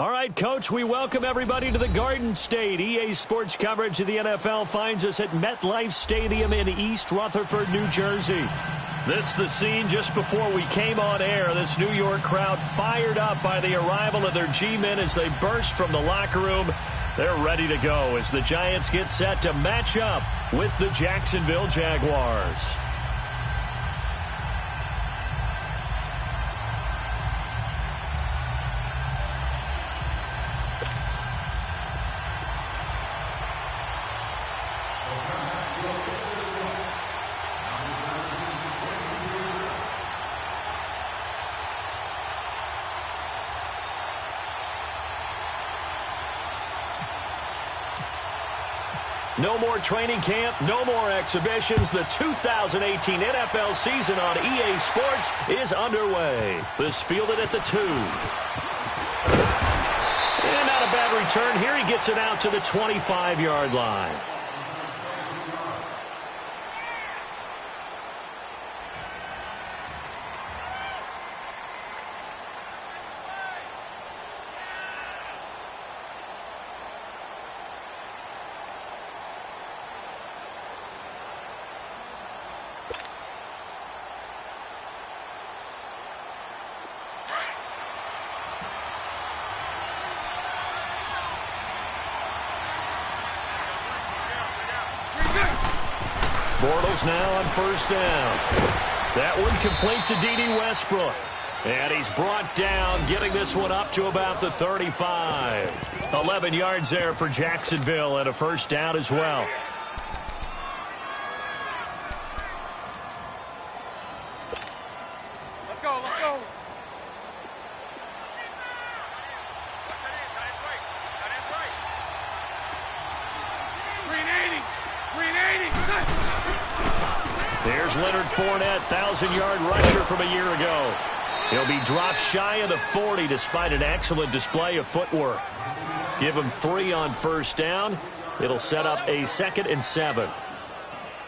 All right, Coach, we welcome everybody to the Garden State. EA Sports coverage of the NFL finds us at MetLife Stadium in East Rutherford, New Jersey. This is the scene just before we came on air. This New York crowd fired up by the arrival of their G-men as they burst from the locker room. They're ready to go as the Giants get set to match up with the Jacksonville Jaguars. No more training camp, no more exhibitions. The 2018 NFL season on EA Sports is underway. This fielded at the 2. And not a bad return here. He gets it out to the 25-yard line. Bortles now on first down. That one complete to D.D. Westbrook. And he's brought down, getting this one up to about the 35. 11 yards there for Jacksonville and a first down as well. Let's go, let's go. There's Leonard Fournette, 1,000-yard rusher from a year ago. He'll be dropped shy of the 40 despite an excellent display of footwork. Give him 3 on first down. It'll set up a 2nd and 7.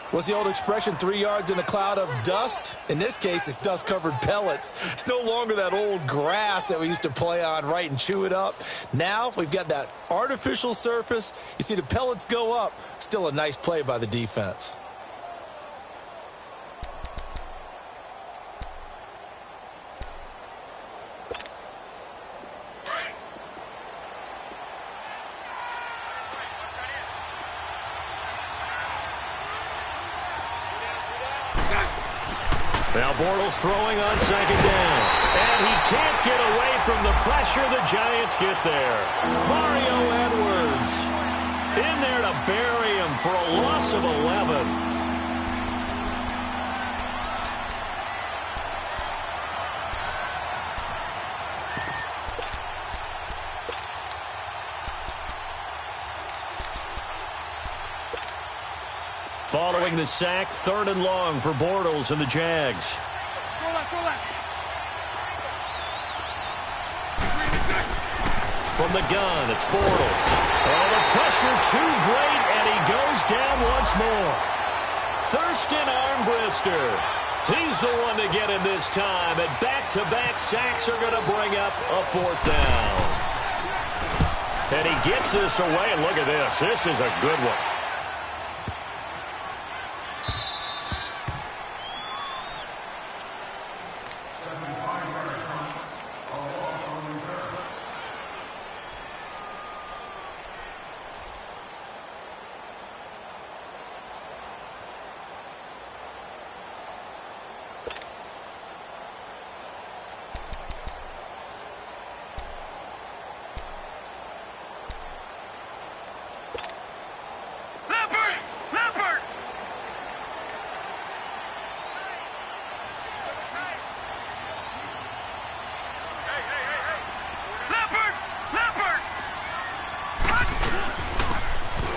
What's the old expression, 3 yards in a cloud of dust? In this case, it's dust-covered pellets. It's no longer that old grass that we used to play on, right, and chew it up. Now we've got that artificial surface. You see the pellets go up. Still a nice play by the defense. Now Bortles throwing on second down. And he can't get away from the pressure. The Giants get there. Mario Edwards in there to bury him for a loss of 11. Following the sack, 3rd and long for Bortles and the Jags. From the gun, it's Bortles. Oh, the pressure too great, and he goes down once more. Thurston Armbrister. He's the one to get him this time, and back-to-back sacks are going to bring up a 4th down. And he gets this away, and look at this. This is a good one.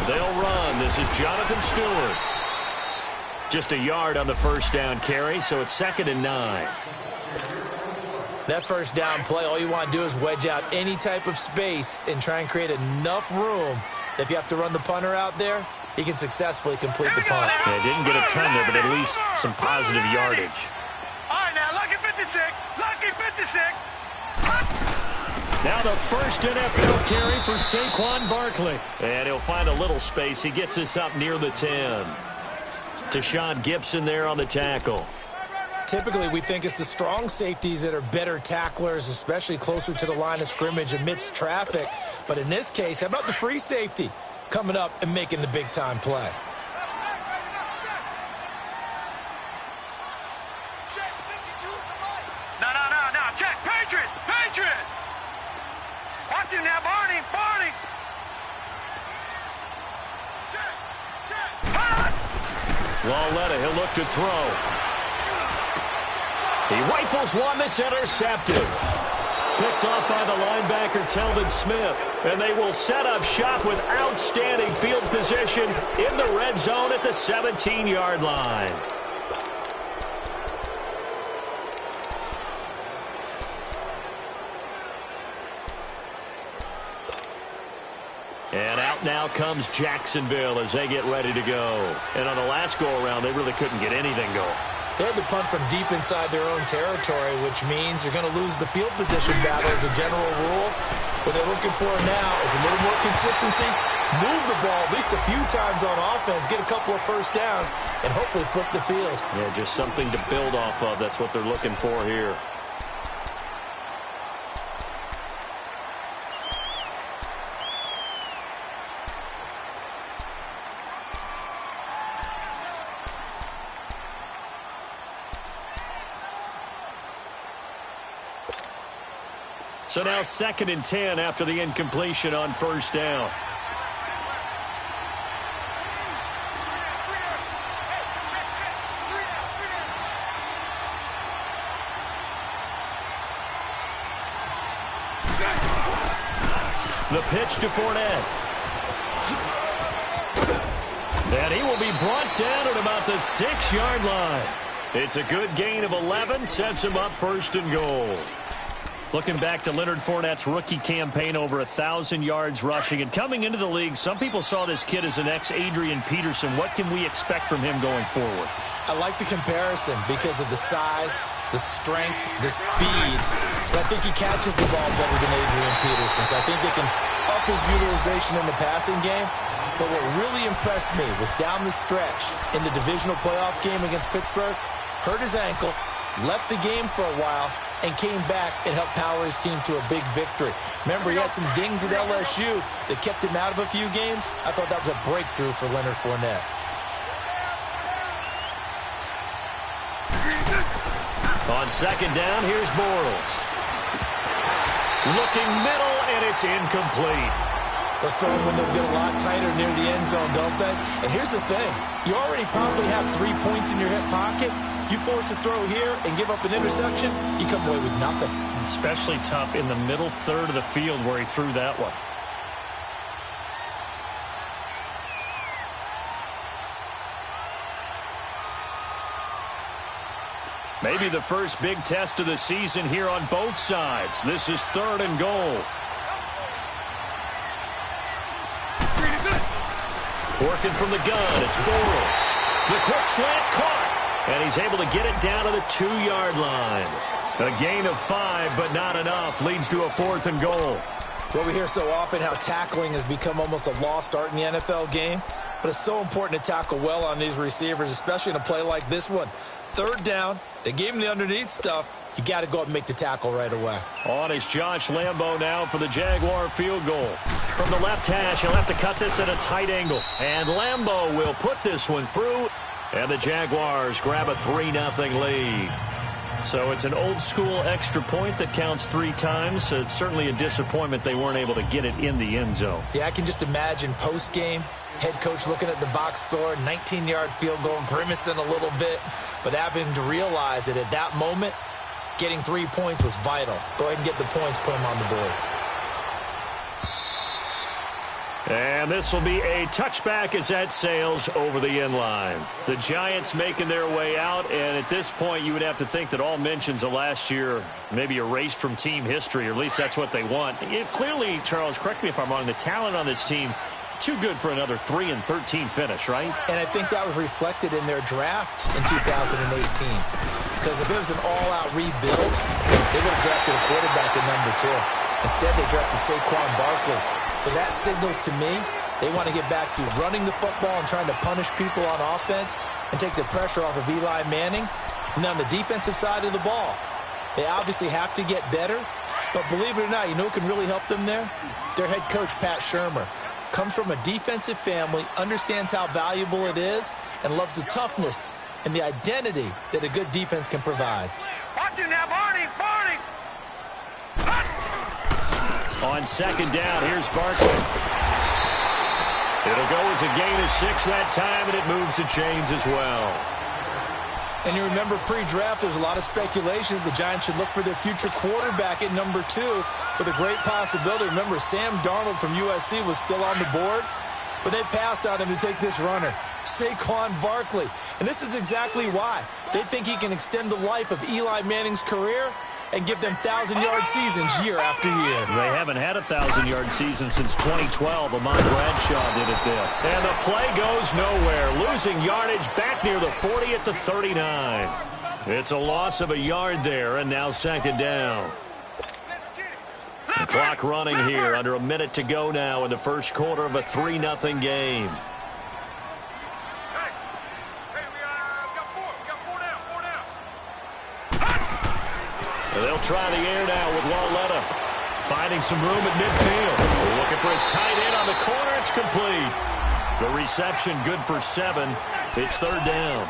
They'll run. This is Jonathan Stewart. Just a yard on the first down carry, so it's 2nd and 9. That first down play, all you want to do is wedge out any type of space and try and create enough room. If you have to run the punter out there, he can successfully complete the punt. Yeah, didn't get a ton there, but at least some positive yardage. All right, now, lucky 56. Lucky 56. Now the first NFL carry for Saquon Barkley. And he'll find a little space. He gets us up near the 10. Tashawn Gibson there on the tackle. Typically, we think it's the strong safeties that are better tacklers, especially closer to the line of scrimmage amidst traffic. But in this case, how about the free safety coming up and making the big-time play? No. Check. Patriot. Watch him now, Barney. Lauletta, he'll look to throw. He rifles one that's intercepted. Picked off by the linebacker, Telvin Smith. And they will set up shop with outstanding field position in the red zone at the 17-yard line. And out now comes Jacksonville as they get ready to go. And on the last go-around, they really couldn't get anything going. They had to punt from deep inside their own territory, which means you're going to lose the field position battle as a general rule. What they're looking for now is a little more consistency, move the ball at least a few times on offense, get a couple of first downs, and hopefully flip the field. Yeah, just something to build off of. That's what they're looking for here. So now 2nd and 10 after the incompletion on first down. The pitch to Fournette. And he will be brought down at about the 6-yard line. It's a good gain of 11, sets him up 1st and goal. Looking back to Leonard Fournette's rookie campaign, over 1,000 yards rushing. And coming into the league, some people saw this kid as an ex-Adrian Peterson. What can we expect from him going forward? I like the comparison because of the size, the strength, the speed. But I think he catches the ball better than Adrian Peterson. So I think they can up his utilization in the passing game. But what really impressed me was down the stretch in the divisional playoff game against Pittsburgh, hurt his ankle, left the game for a while, and came back and helped power his team to a big victory. Remember, he had some dings at LSU that kept him out of a few games. I thought that was a breakthrough for Leonard Fournette. On 2nd down, here's Bortles. Looking middle, and it's incomplete. Those throwing windows get a lot tighter near the end zone, don't they? And here's the thing. You already probably have 3 points in your hip pocket. You force a throw here and give up an interception, you come away with nothing. Especially tough in the middle third of the field where he threw that one. Maybe the first big test of the season here on both sides. This is 3rd and goal. Working from the gun, it's Bortles. The quick slant caught. And he's able to get it down to the 2-yard line. A gain of 5, but not enough. Leads to a 4th and goal. Well, we hear so often how tackling has become almost a lost art in the NFL game. But it's so important to tackle well on these receivers, especially in a play like this one. 3rd down, they gave him the underneath stuff. You got to go up and make the tackle right away. On is Josh Lambo now for the Jaguar field goal. From the left hash, he'll have to cut this at a tight angle. And Lambo will put this one through. And the Jaguars grab a 3-0 lead. So it's an old-school extra point that counts 3 times. So it's certainly a disappointment they weren't able to get it in the end zone. Yeah, I can just imagine post-game, head coach looking at the box score, 19-yard field goal, grimacing a little bit. But having to realize that at that moment, getting 3 points was vital. Go ahead and get the points, put them on the board. And this will be a touchback as that sails over the end line. The Giants making their way out, and at this point you would have to think that all mentions of last year maybe erased from team history, or at least that's what they want. Clearly, Charles, correct me if I'm wrong, the talent on this team, too good for another 3-13 finish, right? And I think that was reflected in their draft in 2018. Because if it was an all-out rebuild, they would have drafted a quarterback at number 2. Instead, they drafted Saquon Barkley. So that signals to me they want to get back to running the football and trying to punish people on offense and take the pressure off of Eli Manning. And on the defensive side of the ball, they obviously have to get better. But believe it or not, you know who can really help them there? Their head coach, Pat Shurmur. Comes from a defensive family, understands how valuable it is, and loves the toughness and the identity that a good defense can provide. Watch him now, Barney! Barney! On second down, here's Barkley. It'll go as a gain of 6 that time, and it moves the chains as well. And you remember pre-draft, there was a lot of speculation that the Giants should look for their future quarterback at number 2 with a great possibility. Remember, Sam Darnold from USC was still on the board, but they passed on him to take this runner, Saquon Barkley. And this is exactly why. They think he can extend the life of Eli Manning's career and give them 1,000-yard seasons year after year. They haven't had a 1,000-yard season since 2012. Ahmad Bradshaw did it then. And the play goes nowhere, losing yardage back near the 40 at the 39. It's a loss of a yard there, and now second down. The clock running here, under a minute to go now in the first quarter of a 3-0 game. They'll try the air now with Lauletta. Finding some room at midfield. Looking for his tight end on the corner. It's complete. The reception good for 7. It's third down.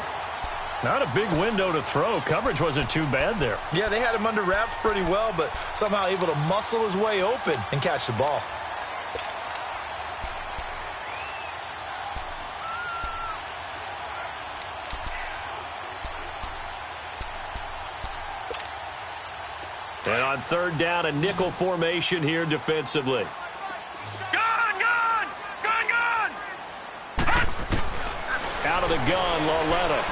Not a big window to throw. Coverage wasn't too bad there. Yeah, they had him under wraps pretty well, but somehow able to muscle his way open and catch the ball. And on third down, a nickel formation here defensively. Gun! Gun! Gun! Gun! Out of the gun, Lauletta.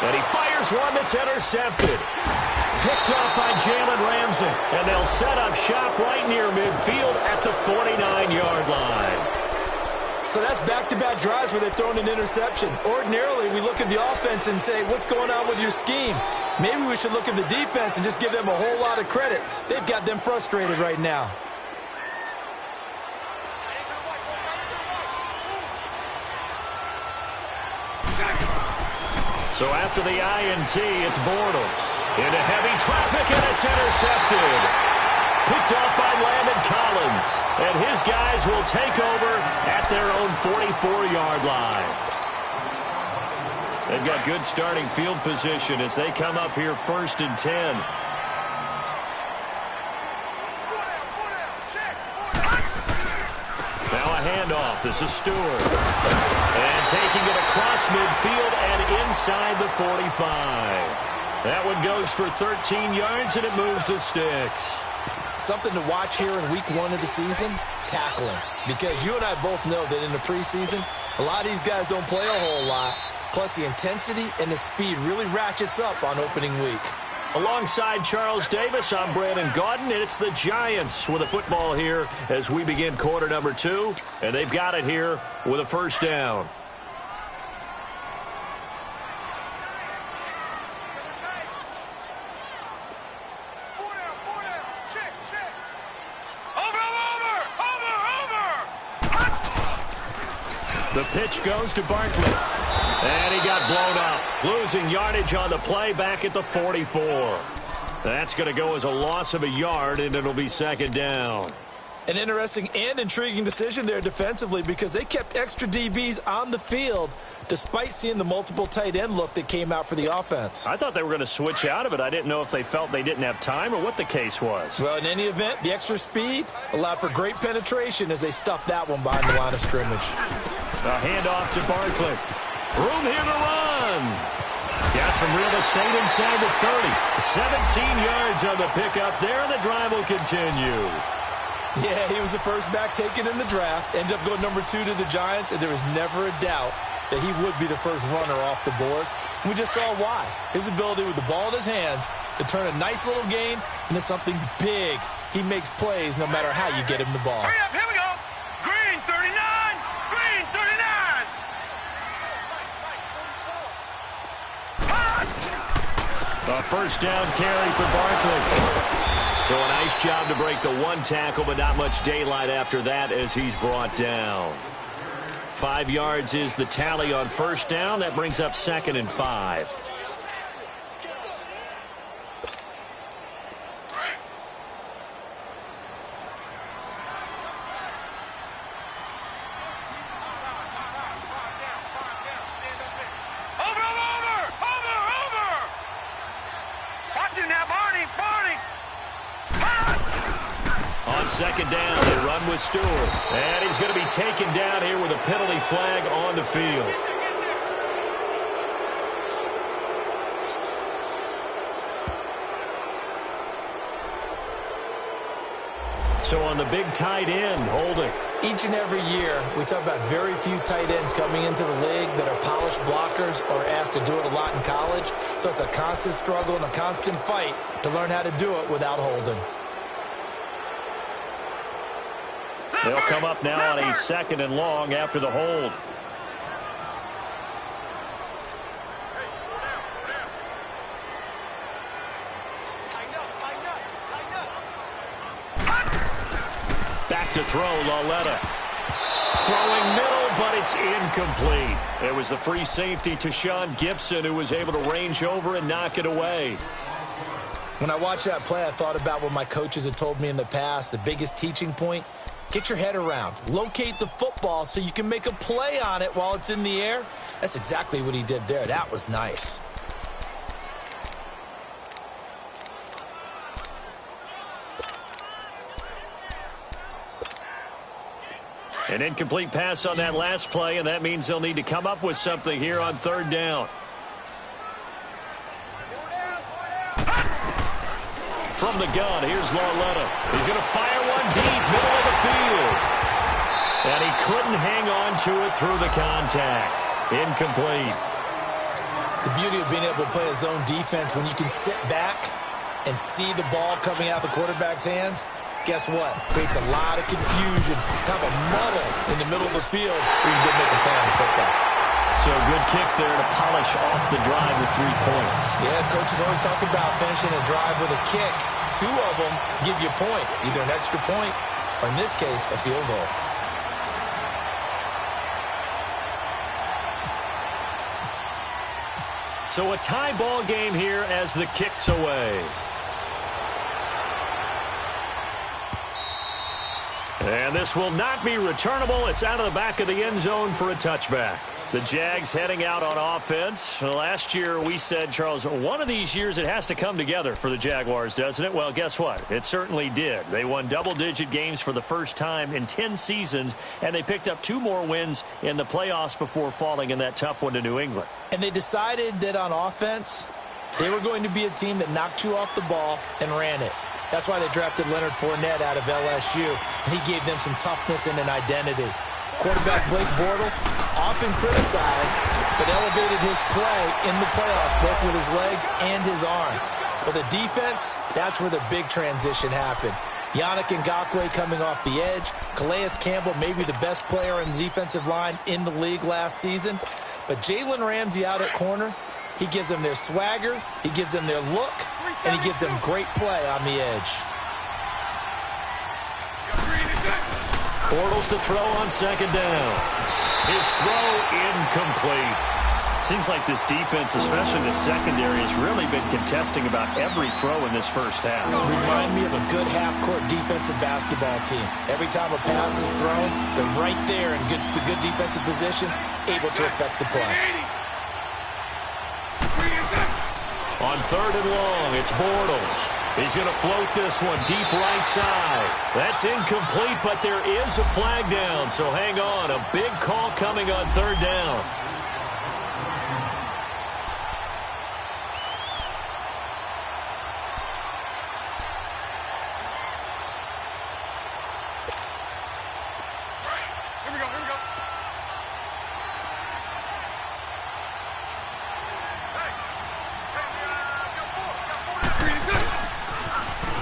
And he fires one that's intercepted. Picked off by Jalen Ramsey. And they'll set up shop right near midfield at the 49-yard line. So that's back-to-back drives where they've thrown an interception. Ordinarily, we look at the offense and say, what's going on with your scheme? Maybe we should look at the defense and just give them a whole lot of credit. They've got them frustrated right now. So after the INT, it's Bortles. Into heavy traffic, and it's intercepted. Picked off by Landon Collins. And his guys will take over at their own 44-yard line. They've got good starting field position as they come up here first and 10. Now a handoff. This is Stewart. And taking it across midfield and inside the 45. That one goes for 13 yards, and it moves the sticks. Something to watch here in week 1 of the season, tackling. Because you and I both know that in the preseason, a lot of these guys don't play a whole lot. Plus, the intensity and the speed really ratchets up on opening week. Alongside Charles Davis, I'm Brandon Gaudin, and it's the Giants with a football here as we begin quarter number 2. And they've got it here with a first down. The pitch goes to Barkley. And he got blown up. Losing yardage on the play back at the 44. That's going to go as a loss of a yard, and it'll be second down. An interesting and intriguing decision there defensively because they kept extra DBs on the field despite seeing the multiple tight end look that came out for the offense. I thought they were going to switch out of it. I didn't know if they felt they didn't have time or what the case was. Well, in any event, the extra speed allowed for great penetration as they stuffed that one behind the line of scrimmage. A handoff to Barkley. Room here to run. Got some real estate inside the 30. 17 yards on the pickup there, and the drive will continue. Yeah, he was the first back taken in the draft. Ended up going number 2 to the Giants, and there was never a doubt that he would be the first runner off the board. We just saw why. His ability with the ball in his hands to turn a nice little gain into something big. He makes plays no matter how you get him the ball. Hurry up, here we go. Green 39. Green 39. A first down carry for Barkley. So a nice job to break the one tackle, but not much daylight after that as he's brought down. 5 yards is the tally on first down. That brings up 2nd and 5. Second down, they run with Stewart. And he's going to be taken down here with a penalty flag on the field. So on the big tight end, holding. Each and every year, we talk about very few tight ends coming into the league that are polished blockers or asked to do it a lot in college. So it's a constant struggle and a constant fight to learn how to do it without holding. They'll come up now on a 2nd and long after the hold. Back to throw, Lauletta. Throwing middle, but it's incomplete. It was the free safety to Sean Gibson who was able to range over and knock it away. When I watched that play, I thought about what my coaches had told me in the past. The biggest teaching point: get your head around. Locate the football so you can make a play on it while it's in the air. That's exactly what he did there. That was nice. An incomplete pass on that last play, and that means they'll need to come up with something here on 3rd down. From the gun, here's Lauletta. He's going to fire one deep, middle of the field. And he couldn't hang on to it through the contact. Incomplete. The beauty of being able to play a zone defense when you can sit back and see the ball coming out of the quarterback's hands, guess what? Creates a lot of confusion, kind of a muddle in the middle of the field where you can go make a play on the football. So good kick there to polish off the drive with 3 points. Yeah, coaches always talk about finishing a drive with a kick. 2 of them give you points, either an extra point or, in this case, a field goal. So a tie ball game here as the kick's away. And this will not be returnable. It's out of the back of the end zone for a touchback. The Jags heading out on offense. Last year we said, Charles, one of these years it has to come together for the Jaguars, doesn't it? Well, guess what? It certainly did. They won double-digit games for the first time in 10 seasons, and they picked up 2 more wins in the playoffs before falling in that tough one to New England. And they decided that on offense, they were going to be a team that knocked you off the ball and ran it. That's why they drafted Leonard Fournette out of LSU, and he gave them some toughness and an identity. Quarterback Blake Bortles, often criticized, but elevated his play in the playoffs, both with his legs and his arm. But the defense, that's where the big transition happened. Yannick Ngakoue coming off the edge. Calais Campbell, maybe the best player on the defensive line in the league last season. But Jalen Ramsey out at corner, he gives them their swagger, he gives them their look, and he gives them great play on the edge. Bortles to throw on 2nd down. His throw incomplete. Seems like this defense, especially the secondary, has really been contesting about every throw in this first half. Remind me of a good half-court defensive basketball team. Every time a pass is thrown, they're right there in the good defensive position, able to affect the play. On 3rd and long, it's Bortles. He's going to float this one deep right side. That's incomplete, but there is a flag down, so hang on. A big call coming on 3rd down.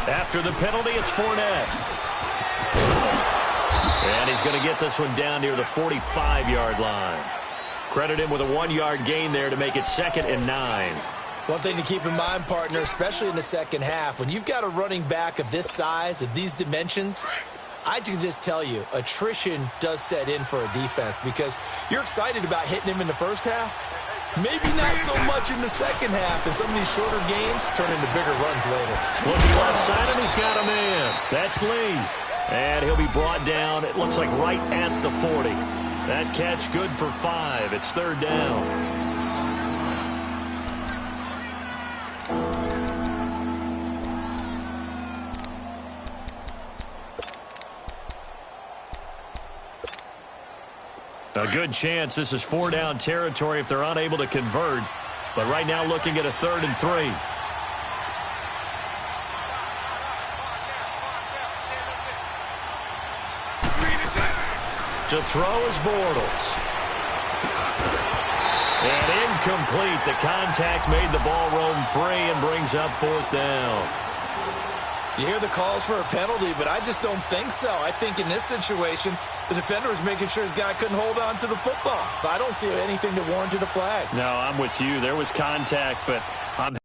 After the penalty, it's Fournette. And he's going to get this one down near the 45-yard line. Credit him with a 1-yard gain there to make it 2nd and 9. One thing to keep in mind, partner, especially in the second half, when you've got a running back of this size, of these dimensions, I can just tell you, attrition does set in for a defense because you're excited about hitting him in the first half. Maybe not so much in the second half, and some of these shorter gains turn into bigger runs later. Looking left side, and he's got a man. That's Lee. And he'll be brought down, it looks like right at the 40. That catch good for 5. It's third down. A good chance this is 4-down territory if they're unable to convert. But right now looking at a 3rd and 3. To throw is Bortles. And incomplete. The contact made the ball roam free and brings up 4th down. You hear the calls for a penalty, but I just don't think so. I think in this situation, the defender was making sure his guy couldn't hold on to the football. So I don't see anything that warranted a flag. No, I'm with you. There was contact, but I'm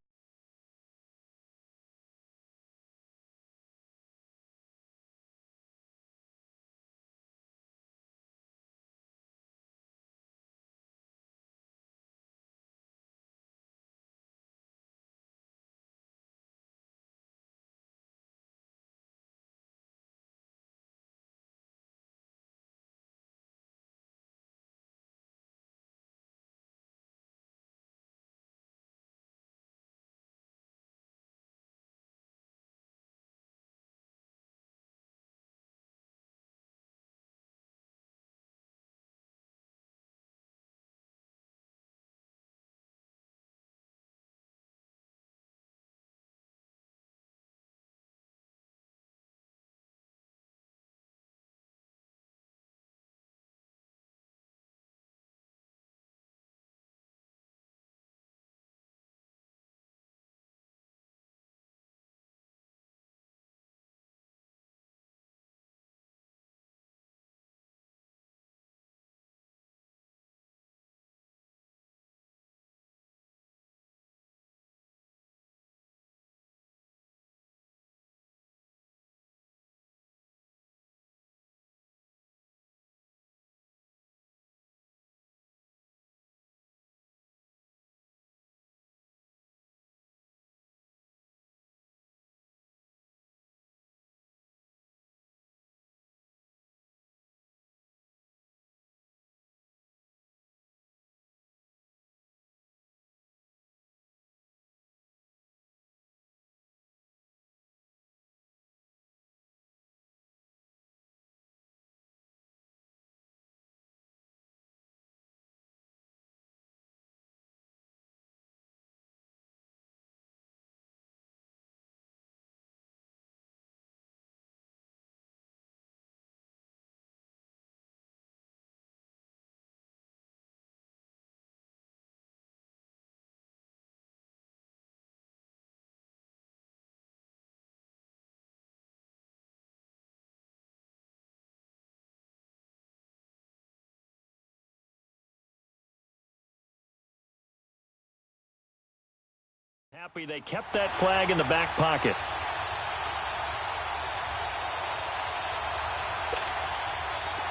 happy they kept that flag in the back pocket.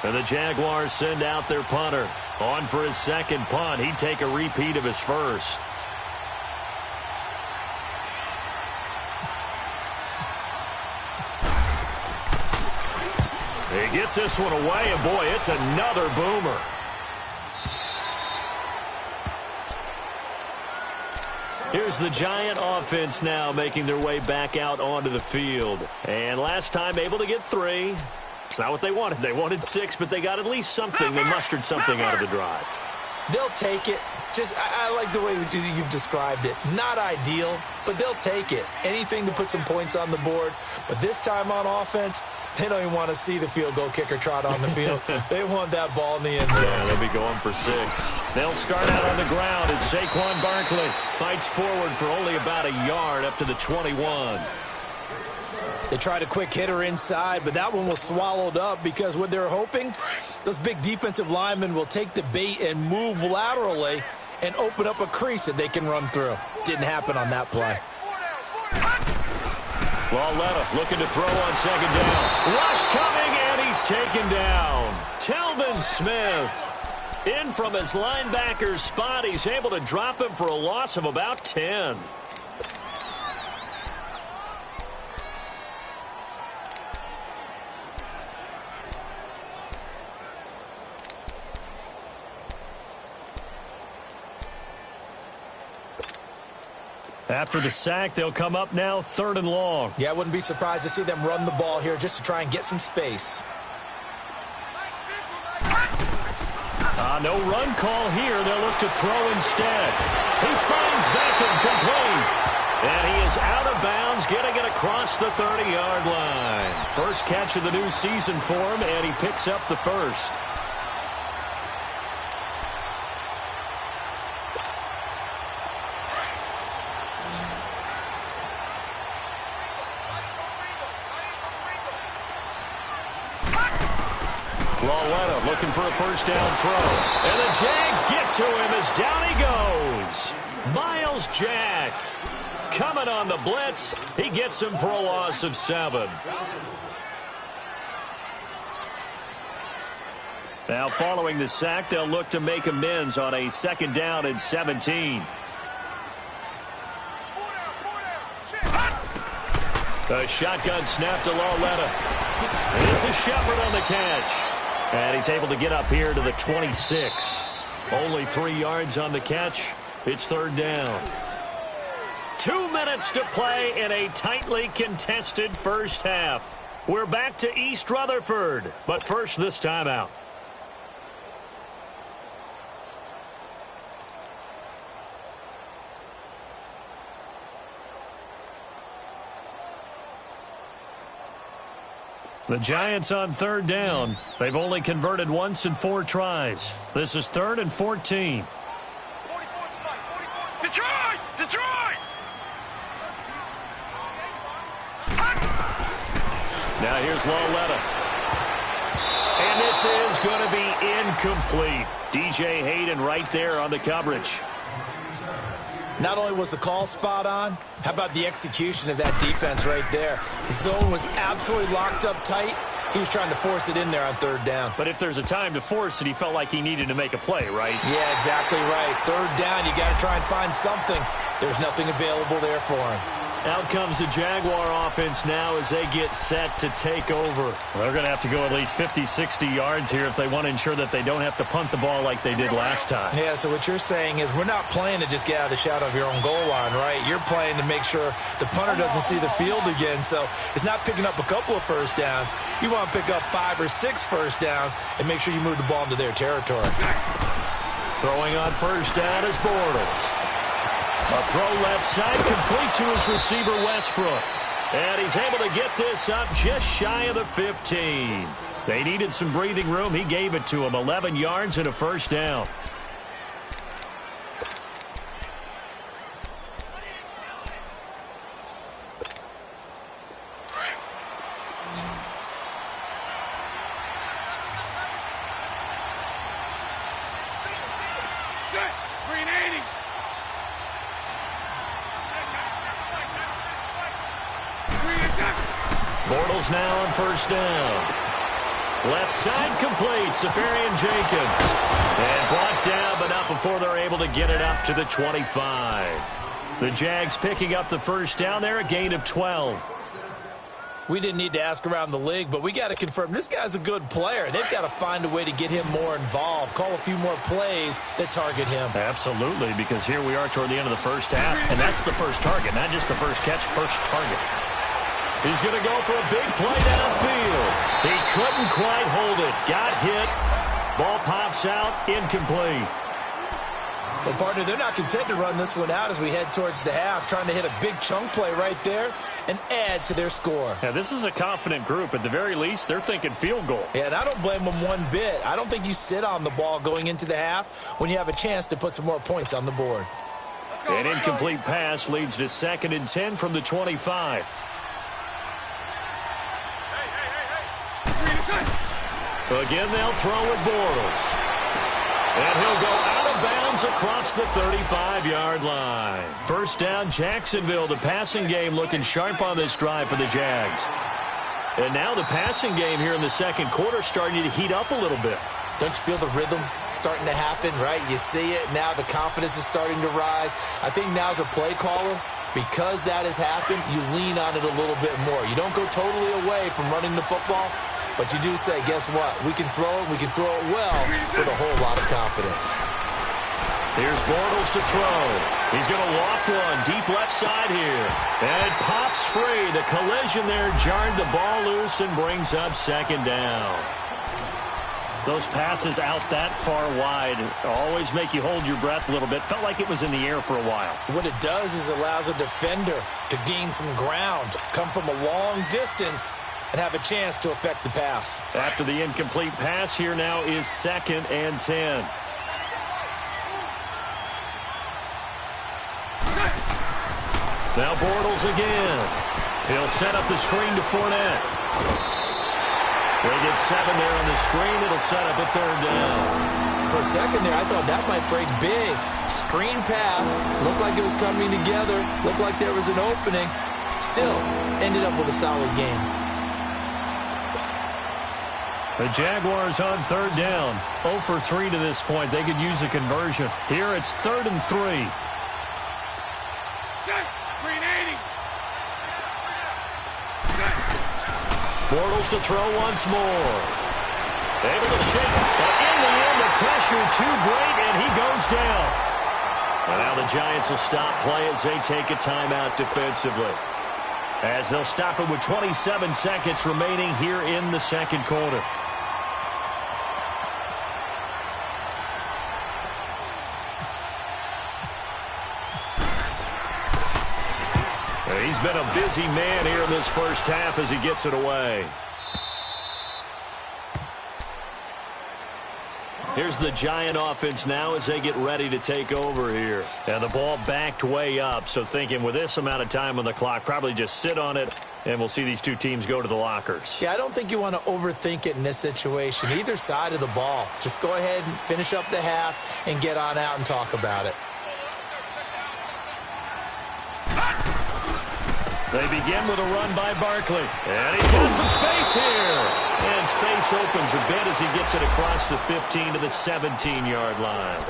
And the Jaguars send out their punter. On for his second punt. He'd take a repeat of his first. He gets this one away, and boy, it's another boomer. Here's the Giant offense now making their way back out onto the field. And last time able to get 3. It's not what they wanted. They wanted 6, but they got at least something. They mustered something out of the drive. They'll take it. Just, I like the way you've described it. Not ideal, but they'll take it. Anything to put some points on the board. But this time on offense, they don't even want to see the field goal kicker trot on the field. They want that ball in the end zone. Yeah, they'll be going for 6. They'll start out on the ground, and Saquon Barkley fights forward for only about a yard up to the 21. They tried a quick hitter inside, but that one was swallowed up because what they're hoping, those big defensive linemen will take the bait and move laterally and open up a crease that they can run through. Didn't happen on that play. Lauletta looking to throw on second down. Rush coming, and he's taken down. Telvin Smith in from his linebacker's spot. He's able to drop him for a loss of about 10. After the sack, they'll come up now 3rd and long. Yeah, I wouldn't be surprised to see them run the ball here just to try and get some space. No run call here. They'll look to throw instead. He finds Beckham complete. And he is out of bounds, getting it across the 30-yard line. First catch of the new season for him, and he picks up the first. Lauletta looking for a first down throw. And the Jags get to him as down he goes. Miles Jack coming on the blitz. He gets him for a loss of 7. Now following the sack, they'll look to make amends on a 2nd down and 17. A shotgun snap to Lauletta. This is Shepard on the catch. And he's able to get up here to the 26. Only 3 yards on the catch. It's 3rd down. 2 minutes to play in a tightly contested first half. We're back to East Rutherford. But first, this timeout. The Giants on 3rd down. They've only converted once in 4 tries. This is 3rd and 14. Detroit! Detroit! Now here's Lauletta. And this is going to be incomplete. DJ Hayden right there on the coverage. Not only was the call spot on, how about the execution of that defense right there? The zone was absolutely locked up tight. He was trying to force it in there on 3rd down. But if there's a time to force it, he felt like he needed to make a play, right? Yeah, exactly right. 3rd down, you got to try and find something. There's nothing available there for him. Out comes the Jaguar offense now as they get set to take over. They're going to have to go at least 50, 60 yards here if they want to ensure that they don't have to punt the ball like they did last time. Yeah, so what you're saying is we're not playing to just get out of the shadow of your own goal line, right? You're playing to make sure the punter doesn't see the field again. So it's not picking up a couple of first downs. You want to pick up 5 or 6 first downs and make sure you move the ball into their territory. Throwing on first down is Bortles. A throw left side complete to his receiver Westbrook. And he's able to get this up just shy of the 15. They needed some breathing room. He gave it to him. 11 yards and a first down. Bortles now on first down. Left side complete. Safarian Jenkins. And brought down, but not before they're able to get it up to the 25. The Jags picking up the first down there, a gain of 12. We didn't need to ask around the league, but we got to confirm this guy's a good player. They've got to find a way to get him more involved, call a few more plays that target him. Absolutely, because here we are toward the end of the first half, and that's the first target, not just the first catch, first target. He's going to go for a big play downfield. He couldn't quite hold it. Got hit. Ball pops out, incomplete. Well, partner, they're not content to run this one out as we head towards the half, trying to hit a big chunk play right there and add to their score. Yeah, this is a confident group. At the very least, they're thinking field goal. Yeah, and I don't blame them one bit. I don't think you sit on the ball going into the half when you have a chance to put some more points on the board. An incomplete pass leads to 2nd and 10 from the 25. Again, they'll throw with Bortles. And he'll go out of bounds downs across the 35-yard line. First down, Jacksonville. The passing game looking sharp on this drive for the Jags. And now the passing game here in the second quarter starting to heat up a little bit. Don't you feel the rhythm starting to happen, right? You see it now. The confidence is starting to rise. I think now as a play caller, because that has happened, you lean on it a little bit more. You don't go totally away from running the football, but you do say, guess what? We can throw it. We can throw it well with a whole lot of confidence. Here's Bortles to throw. He's going to loft one deep left side here. And it pops free. The collision there jarred the ball loose and brings up second down. Those passes out that far wide always make you hold your breath a little bit. Felt like it was in the air for a while. What it does is allows a defender to gain some ground, come from a long distance, and have a chance to affect the pass. After the incomplete pass, here now is 2nd and 10. Now Bortles again. He'll set up the screen to Fournette. They get 7 there on the screen. It'll set up a 3rd down. For a second there, I thought that might break big. Screen pass. Looked like it was coming together. Looked like there was an opening. Still, ended up with a solid game. The Jaguars on 3rd down. 0 for 3 to this point. They could use a conversion. Here it's 3rd and 3. Bortles to throw once more. Able to shake. But in the end, the pressure too great, and he goes down. And now the Giants will stop play as they take a timeout defensively. As they'll stop it with 27 seconds remaining here in the second quarter. He's been a busy man here in this first half as he gets it away. Here's the Giant offense now as they get ready to take over here. And the ball backed way up, so thinking with this amount of time on the clock, probably just sit on it, and we'll see these two teams go to the lockers. Yeah, I don't think you want to overthink it in this situation. Either side of the ball. Just go ahead and finish up the half and get on out and talk about it. They begin with a run by Barkley. And he's got some space here. And space opens a bit as he gets it across the 15 to the 17-yard line.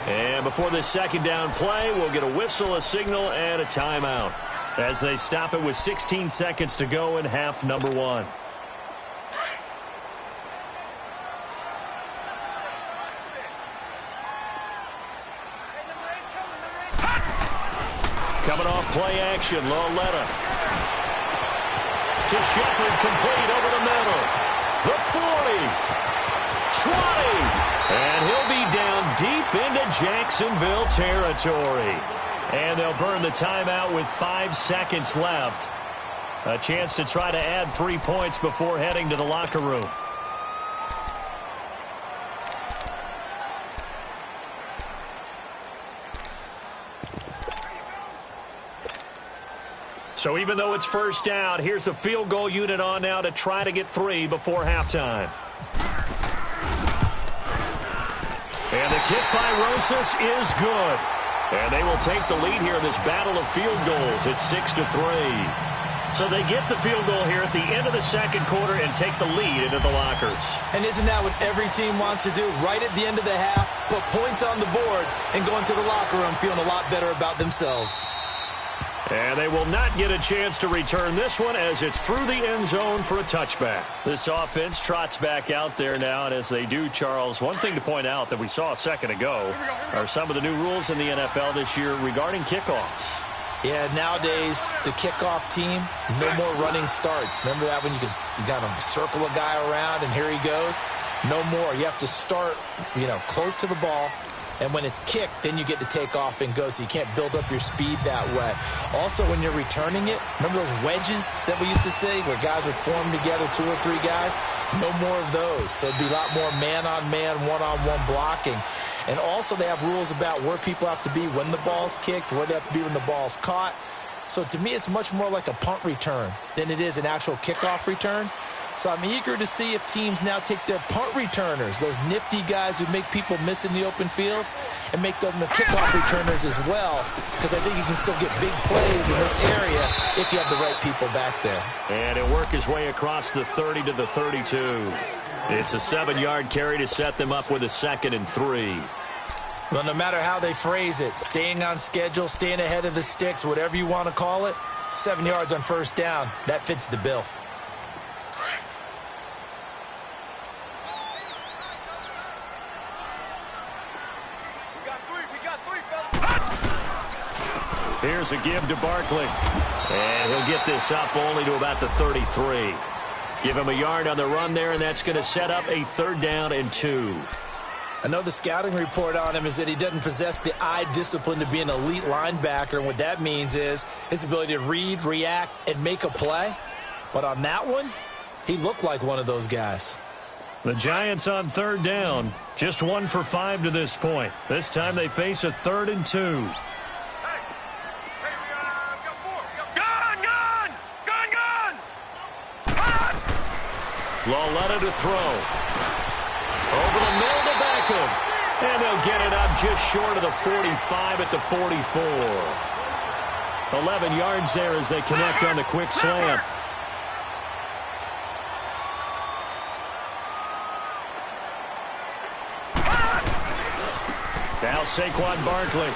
And before this second down play, we'll get a whistle, a signal, and a timeout as they stop it with 16 seconds to go in half number 1. Coming off play action, Loletta. To Shepard, complete over the middle. The 40. 20. And he'll be down deep into Jacksonville territory. And they'll burn the timeout with 5 seconds left. A chance to try to add 3 points before heading to the locker room. So even though it's first down, here's the field goal unit on now to try to get 3 before halftime. And the kick by Rosas is good. And they will take the lead here in this battle of field goals at 6-3. So they get the field goal here at the end of the second quarter and take the lead into the lockers. And isn't that what every team wants to do? Right at the end of the half, put points on the board and go into the locker room feeling a lot better about themselves. And they will not get a chance to return this one as it's through the end zone for a touchback. This offense trots back out there now, and as they do, Charles, one thing to point out that we saw a second ago are some of the new rules in the NFL this year regarding kickoffs. Yeah, nowadays, the kickoff team, no more running starts. Remember that when you got to circle a guy around and here he goes? No more. You have to start, close to the ball. And when it's kicked, then you get to take off and go, so you can't build up your speed that way. Also, when you're returning it, remember those wedges that we used to say where guys would form together, 2 or 3 guys? No more of those. So it'd be a lot more man-on-man, one-on-one blocking. And also they have rules about where people have to be when the ball's kicked, where they have to be when the ball's caught. So to me, it's much more like a punt return than it is an actual kickoff return. So I'm eager to see if teams now take their punt returners, those nifty guys who make people miss in the open field, and make them the kickoff returners as well, because I think you can still get big plays in this area if you have the right people back there. And he'll work his way across the 30 to the 32. It's a 7-yard carry to set them up with a 2nd and 3. Well, no matter how they phrase it, staying on schedule, staying ahead of the sticks, whatever you want to call it, 7 yards on first down, that fits the bill. Here's a give to Barkley. And he'll get this up only to about the 33. Give him a yard on the run there, and that's going to set up a 3rd down and 2. I know the scouting report on him is that he doesn't possess the eye discipline to be an elite linebacker. And what that means is his ability to read, react, and make a play. But on that one, he looked like one of those guys. The Giants on 3rd down. Just 1 for 5 to this point. This time they face a 3rd and 2. Loletta to throw. Over the middle to Beckham. And they'll get it up just short of the 45 at the 44. 11 yards there as they connect on the quick slant. Now Saquon Barkley.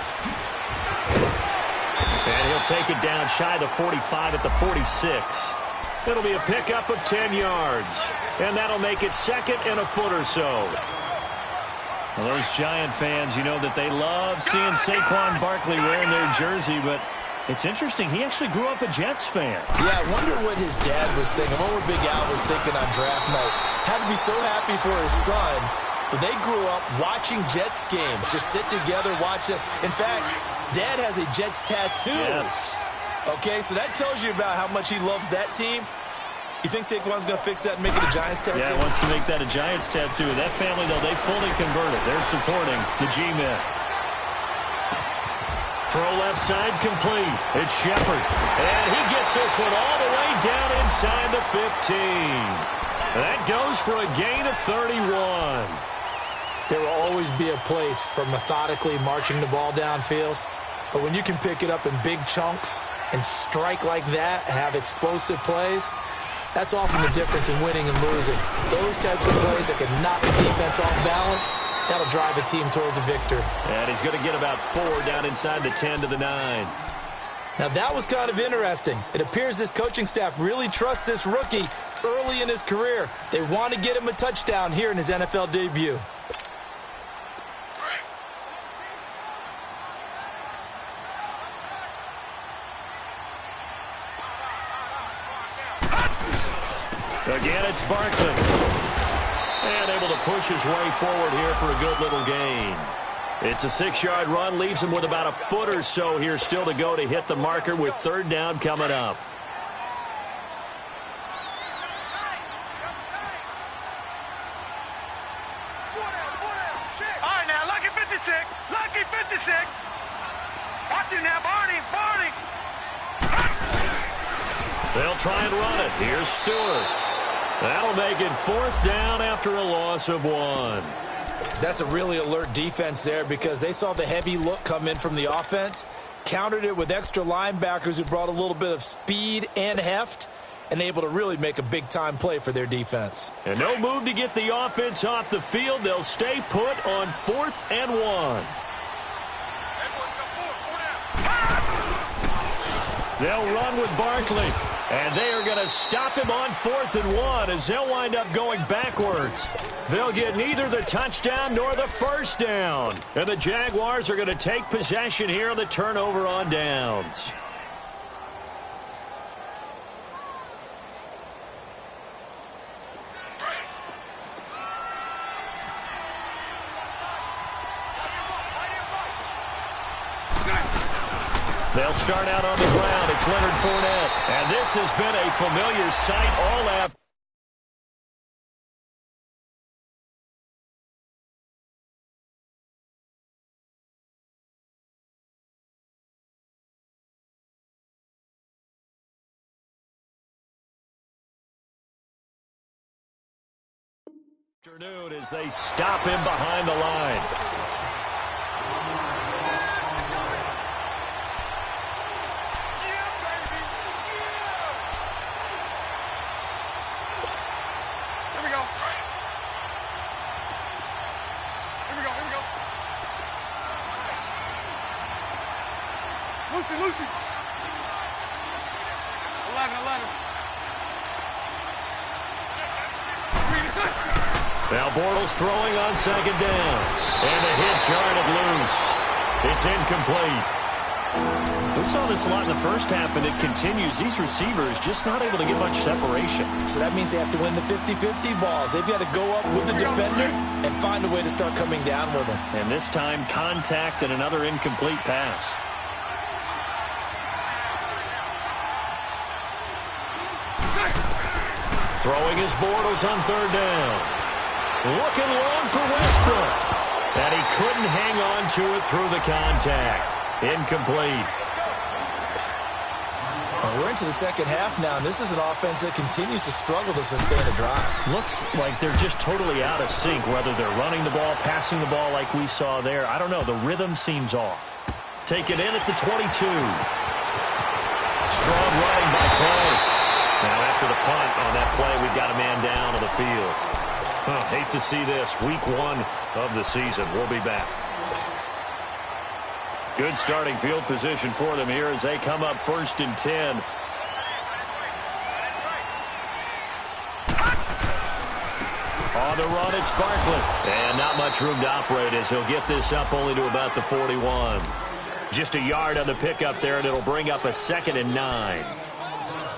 And he'll take it down shy of the 45 at the 46. It'll be a pickup of 10 yards. And that'll make it 2nd and a foot or so. Well, those Giant fans, you know that they love seeing Saquon Barkley wearing their jersey, but it's interesting. He actually grew up a Jets fan. Yeah, I wonder what his dad was thinking. What were Big Al was thinking on draft night. Had to be so happy for his son. But they grew up watching Jets games. Just sit together, watch it. In fact, Dad has a Jets tattoo. Yes. Okay, so that tells you about how much he loves that team. You think Saquon's going to fix that and make it a Giants tattoo? Yeah, he wants to make that a Giants tattoo. That family, though, they fully converted. They're supporting the G-Men. Throw left side complete. It's Shepard. And he gets this one all the way down inside the 15. That goes for a gain of 31. There will always be a place for methodically marching the ball downfield. But when you can pick it up in big chunks and strike like that, have explosive plays, that's often the difference in winning and losing. Those types of plays that can knock the defense off balance, that'll drive a team towards a victory. And he's going to get about 4 down inside the 10 to the 9. Now, that was kind of interesting. It appears this coaching staff really trusts this rookie early in his career. They want to get him a touchdown here in his NFL debut. Again, it's Barkley. And able to push his way forward here for a good little gain. It's a 6-yard run, leaves him with about a foot or so here still to go to hit the marker with 3rd down coming up. All right, now, lucky 56. Lucky 56. Watch it now, Barney. Barney. They'll try and run it. Here's Stewart. That'll make it 4th down after a loss of 1. That's a really alert defense there because they saw the heavy look come in from the offense, countered it with extra linebackers who brought a little bit of speed and heft, and able to really make a big-time play for their defense. And no move to get the offense off the field. They'll stay put on 4th and 1. They'll run with Barkley. And they are going to stop him on 4th and 1 as they'll wind up going backwards. They'll get neither the touchdown nor the first down. And the Jaguars are going to take possession here on the turnover on downs. They'll start out on the ground. It's Leonard Fournette. And this has been a familiar sight all afternoon. Afternoon as they stop him behind the line. Here we go. Lucy. 11. Now Bortles throwing on second down. And a hit jarred it loose. It's incomplete. We saw this a lot in the first half, and it continues. These receivers just not able to get much separation. So that means they have to win the 50-50 balls. They've got to go up with the defender and find a way to start coming down with them. And this time, contact and another incomplete pass. Throwing his Bortles on third down. Looking long for Westbrook. And he couldn't hang on to it through the contact. Incomplete. Well, we're into the second half now, and this is an offense that continues to struggle to sustain a drive. Looks like they're just totally out of sync, whether they're running the ball, passing the ball like we saw there. I don't know. The rhythm seems off. Taken in at the 22. Strong running by Clay. Now after the punt on that play, we've got a man down on the field. Hate to see this. Week 1 of the season. We'll be back. Good starting field position for them here as they come up 1st and 10. On the run, it's Barkley. And not much room to operate as he'll get this up only to about the 41. Just a yard on the pickup there, and it'll bring up a 2nd and 9.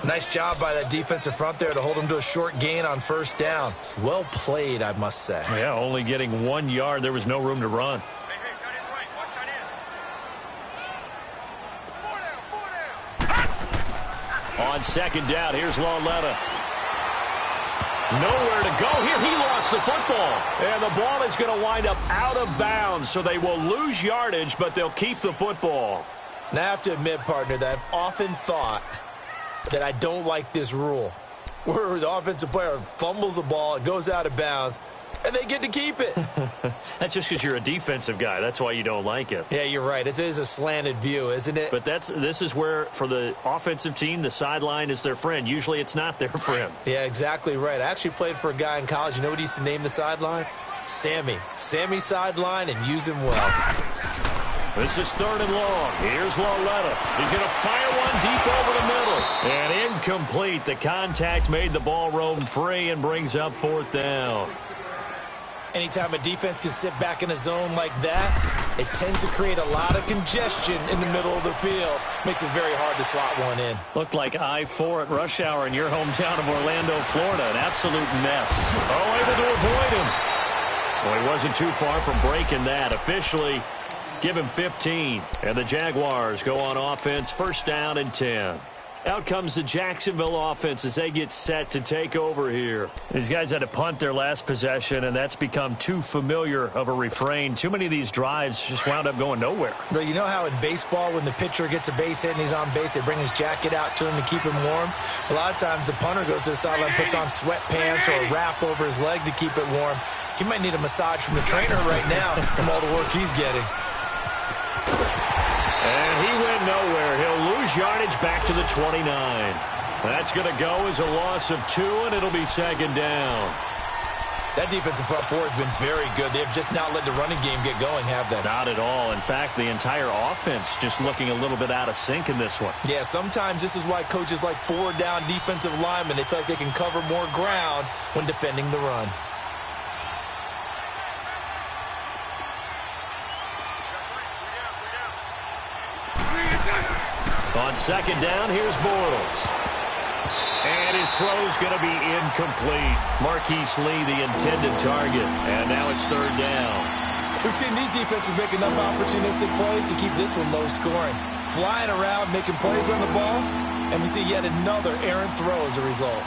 Nice job by that defensive front there to hold him to a short gain on 1st down. Well played, I must say. Yeah, only getting 1 yard. There was no room to run. On 2nd down, here's Lauletta. Nowhere to go here. He lost the football. And the ball is going to wind up out of bounds, so they will lose yardage, but they'll keep the football. Now, I have to admit, partner, that I've often thought that I don't like this rule, where the offensive player fumbles the ball, it goes out of bounds, and they get to keep it. That's just because you're a defensive guy. That's why you don't like it. Yeah, you're right. It is a slanted view, isn't it? But this is where, for the offensive team, the sideline is their friend. Usually it's not their friend. Yeah, exactly right. I actually played for a guy in college. You know what he used to name the sideline? Sammy. Sammy sideline, and use him well. This is 3rd and long. Here's Lauletta. He's going to fire one deep over the middle. And incomplete. The contact made the ball roam free and brings up 4th down. Anytime a defense can sit back in a zone like that, it tends to create a lot of congestion in the middle of the field. Makes it very hard to slot one in. Looked like I-4 at rush hour in your hometown of Orlando, Florida. An absolute mess. Oh, able to avoid him. Well, he wasn't too far from breaking that. Officially, give him 15. And the Jaguars go on offense, 1st down and 10. Out comes the Jacksonville offense as they get set to take over here. These guys had to punt their last possession, and that's become too familiar of a refrain. Too many of these drives just wound up going nowhere. But you know how in baseball, when the pitcher gets a base hit and he's on base, they bring his jacket out to him to keep him warm? A lot of times the punter goes to the sideline, puts on sweatpants or a wrap over his leg to keep it warm. He might need a massage from the trainer right now from all the work he's getting. And he went nowhere. He'll lose yardage back to the 29. That's going to go as a loss of 2, and it'll be 2nd down. That defensive front four has been very good. They've just not let the running game get going, have they? Not at all. In fact, the entire offense just looking a little bit out of sync in this one. Yeah, sometimes this is why coaches like forward-down defensive linemen, they feel like they can cover more ground when defending the run. On 2nd down, here's Bortles. And his throw's going to be incomplete. Marquise Lee, the intended target. And now it's 3rd down. We've seen these defenses make enough opportunistic plays to keep this one low scoring. Flying around, making plays on the ball, and we see yet another errant throw as a result.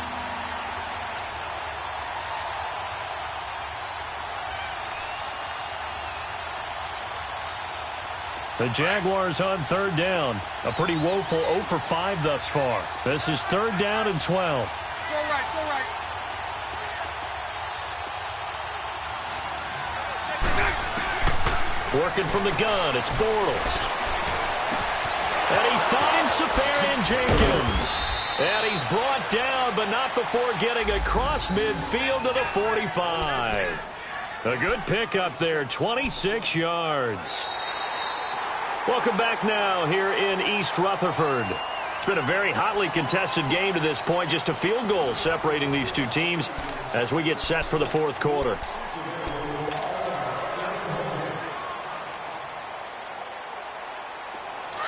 The Jaguars on 3rd down. A pretty woeful 0 for 5 thus far. This is 3rd down and 12. So right. Working from the gun, it's Bortles. And he finds Safarian-Jenkins. And he's brought down, but not before getting across midfield to the 45. A good pickup there, 26 yards. Welcome back now here in East Rutherford. It's been a very hotly contested game to this point. Just a field goal separating these two teams as we get set for the fourth quarter.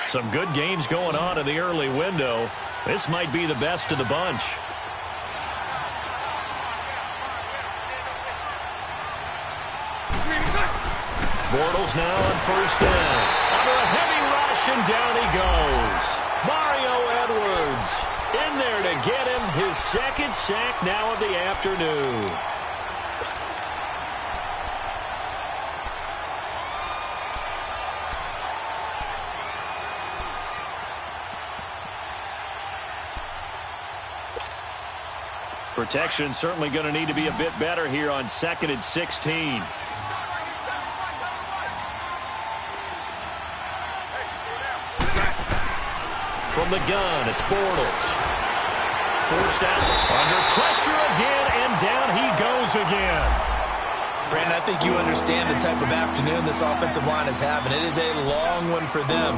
Some good games going on in the early window. This might be the best of the bunch. Bortles now on first down. Under a heavy rush, and down he goes. Mario Edwards in there to get him his second sack now of the afternoon. Protection certainly going to need to be a bit better here on 2nd and 16. From the gun, it's Bortles. Forced out, under pressure again, and down he goes again. Brandon, I think you understand the type of afternoon this offensive line is having. It is a long one for them.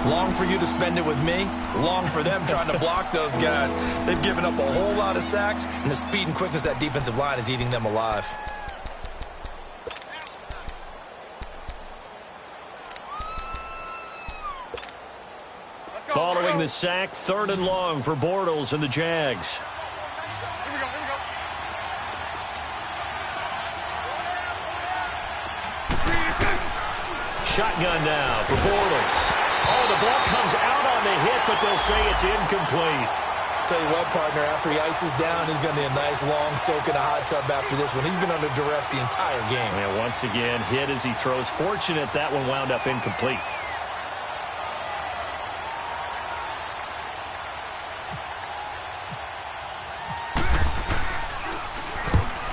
Long for you to spend it with me. Long for them trying to block those guys. They've given up a whole lot of sacks, and the speed and quickness of that defensive line is eating them alive. Following the sack, 3rd and long for Bortles and the Jags. Shotgun now for Bortles. Oh, the ball comes out on the hit, but they'll say it's incomplete. Tell you what, partner, after he ices down, he's going to need a nice long soak in a hot tub after this one. He's been under duress the entire game. And once again, hit as he throws. Fortunate that one wound up incomplete.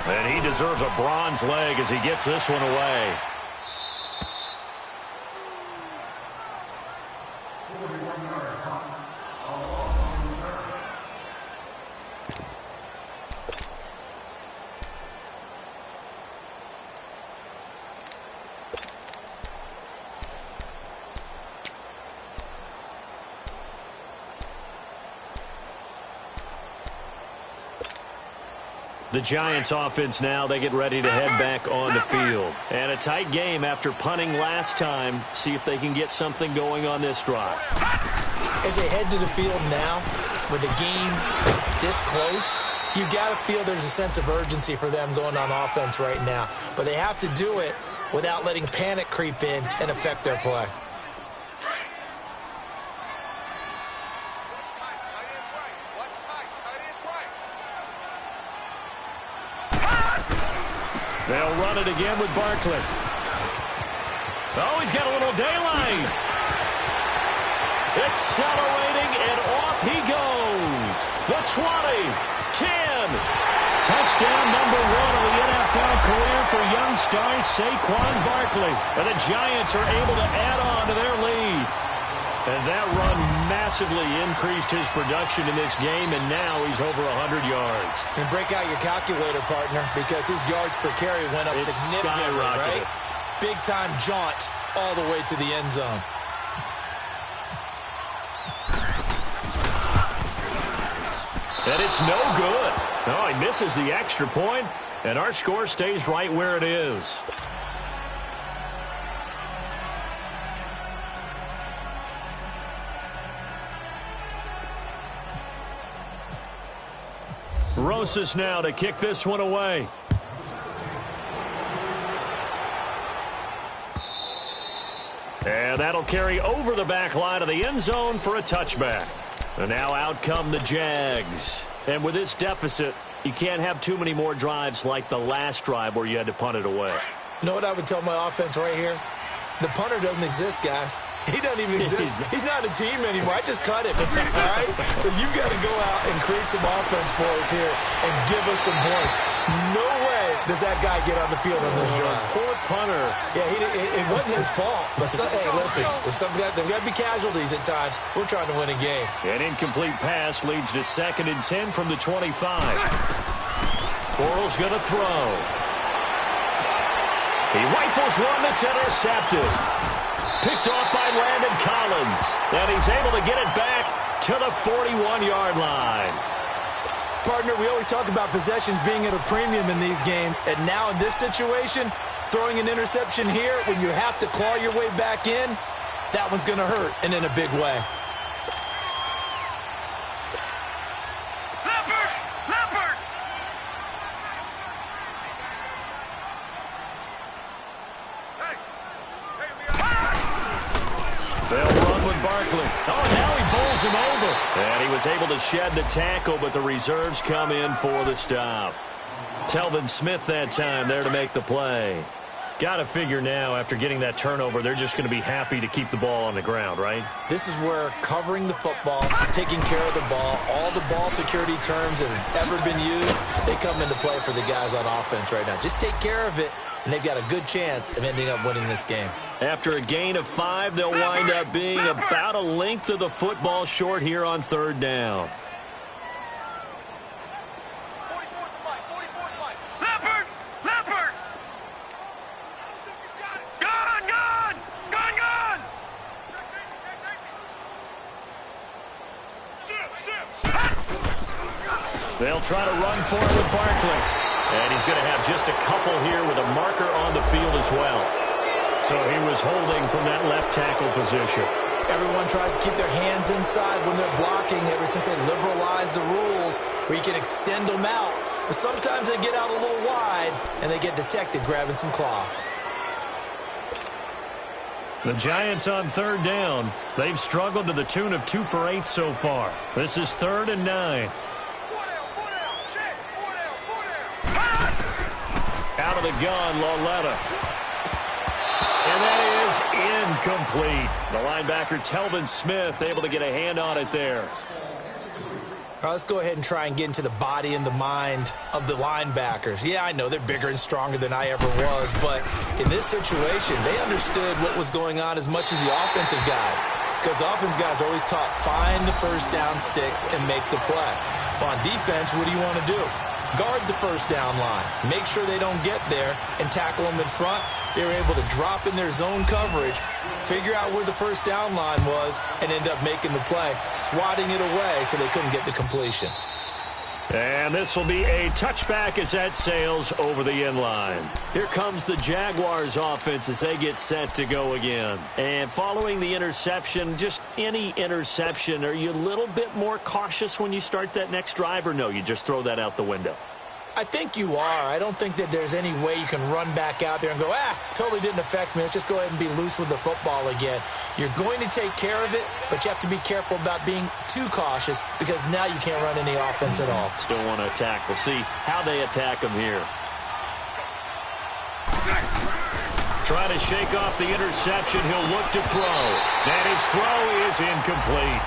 And he deserves a bronze leg as he gets this one away. The Giants offense now, they get ready to head back on the field. And a tight game after punting last time. See if they can get something going on this drive. As they head to the field now, with the game this close, you got to feel there's a sense of urgency for them going on offense right now. But they have to do it without letting panic creep in and affect their play. They'll run it again with Barkley. Oh, he's got a little daylight. Accelerating, and off he goes. The 20, 10. Touchdown number 1 of the NFL career for young star Saquon Barkley. And the Giants are able to add on to their lead. And that run massively increased his production in this game, and now he's over 100 yards. And break out your calculator, partner, because his yards per carry went up significantly, right? Big-time jaunt all the way to the end zone. And it's no good. Oh, he misses the extra point, and our score stays right where it is. Rosas now to kick this one away. And that'll carry over the back line of the end zone for a touchback. And now out come the Jags. And with this deficit, you can't have too many more drives like the last drive where you had to punt it away. You know what I would tell my offense right here? The punter doesn't exist, guys. He doesn't even exist. He's not a team anymore. I just cut him. All right? So you've got to go out and create some offense for us here and give us some points. No way does that guy get on the field on this drive. Poor punter. Yeah, it wasn't his fault. But, hey, listen, there's got to be casualties at times. We're trying to win a game. An incomplete pass leads to 2nd and 10 from the 25. Bortles going to throw. He rifles one that's intercepted. Picked off by Landon Collins. And he's able to get it back to the 41-yard line. Partner, we always talk about possessions being at a premium in these games. And now in this situation, throwing an interception here when you have to claw your way back in, that one's going to hurt, and in a big way. They'll run with Barkley. Oh, now he bowls him over. And he was able to shed the tackle, but the reserves come in for the stop. Telvin Smith that time there to make the play. Got to figure now, after getting that turnover, they're just going to be happy to keep the ball on the ground, right? This is where covering the football, taking care of the ball, all the ball security terms that have ever been used, they come into play for the guys on offense right now. Just take care of it, and they've got a good chance of ending up winning this game. After a gain of 5, they'll wind up being about a length of the football short here on 3rd down. They'll try to run for it with Barkley. And he's going to have just a couple here with a marker on the field as well. So he was holding from that left tackle position. Everyone tries to keep their hands inside when they're blocking ever since they liberalized the rules where you can extend them out. But sometimes they get out a little wide and they get detected grabbing some cloth. The Giants on 3rd down. They've struggled to the tune of 2 for 8 so far. This is 3rd and 9. Out of the gun, Loletta. And that is incomplete. The linebacker, Telvin Smith, able to get a hand on it there. All right, let's go ahead and try and get into the body and the mind of the linebackers. Yeah, I know they're bigger and stronger than I ever was, but in this situation, they understood what was going on as much as the offensive guys, because the offensive guys are always taught, find the first down sticks and make the play. Well, on defense, what do you want to do? Guard the first down line. Make sure they don't get there and tackle them in front. They were able to drop in their zone coverage, figure out where the first down line was, and end up making the play, swatting it away so they couldn't get the completion. And this will be a touchback as that sails over the end line. Here comes the Jaguars offense as they get set to go again. And following the interception, just any interception, are you a little bit more cautious when you start that next drive, or no, you just throw that out the window? I think you are. I don't think that there's any way you can run back out there and go, totally didn't affect me. Let's just go ahead and be loose with the football again. You're going to take care of it, but you have to be careful about being too cautious because now you can't run any offense at all. Still want to attack. We'll see how they attack them here. Try to shake off the interception. He'll look to throw. And his throw is incomplete.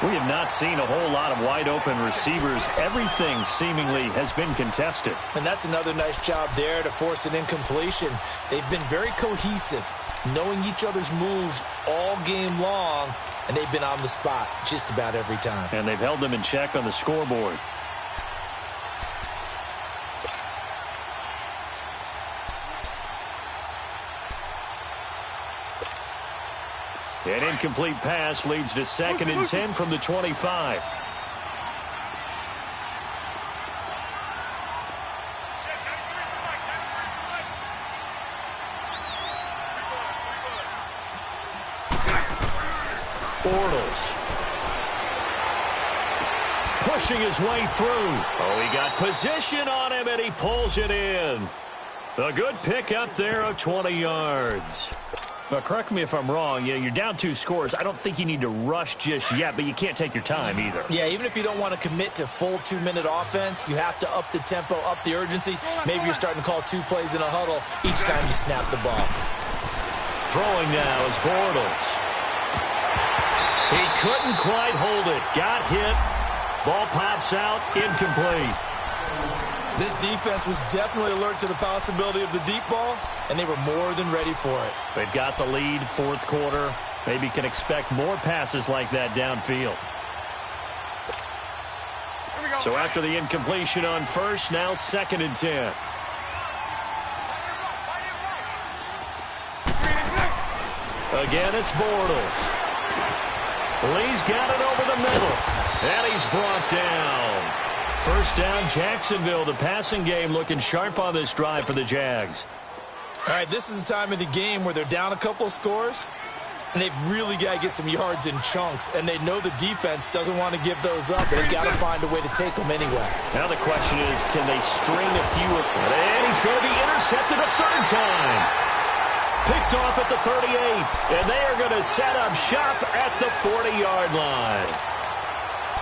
We have not seen a whole lot of wide-open receivers. Everything seemingly has been contested. And that's another nice job there to force an incompletion. They've been very cohesive, knowing each other's moves all game long, and they've been on the spot just about every time. And they've held them in check on the scoreboard. An incomplete pass leads to 2nd and 10 from the 25. Bortles. Pushing his way through. Oh, he got position on him, and he pulls it in. A good pick up there of 20 yards. But correct me if I'm wrong, you're down 2 scores. I don't think you need to rush just yet, but you can't take your time either. Yeah, even if you don't want to commit to full 2-minute offense, you have to up the tempo, up the urgency. Maybe you're starting to call 2 plays in a huddle each time you snap the ball. Throwing now is Bortles. couldn't quite hold it. Got hit. Ball pops out, incomplete. This defense was definitely alert to the possibility of the deep ball, and they were more than ready for it. They've got the lead, fourth quarter. Maybe can expect more passes like that downfield. So after the incompletion on first, now 2nd and 10. Again, it's Bortles. Lee's got it over the middle, and he's brought down. First down, Jacksonville. The passing game looking sharp on this drive for the Jags. All right, this is the time of the game where they're down a couple of scores, and they've really got to get some yards in chunks, and they know the defense doesn't want to give those up, and they've got to find a way to take them anyway. Now the question is, can they string a few? And he's going to be intercepted a third time. Picked off at the 38, and they are going to set up shop at the 40-yard line.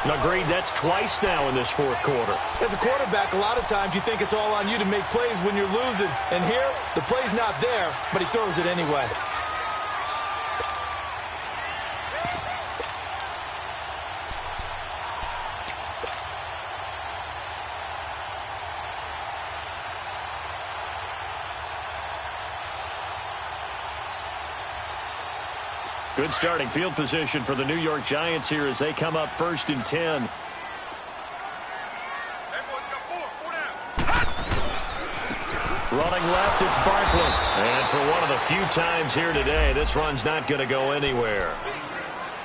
Agreed, that's twice now in this fourth quarter. As a quarterback, a lot of times you think it's all on you to make plays when you're losing. And here, the play's not there, but he throws it anyway. Good starting field position for the New York Giants here as they come up 1st and 10. Running left, it's Barkley. And for one of the few times here today, this run's not going to go anywhere.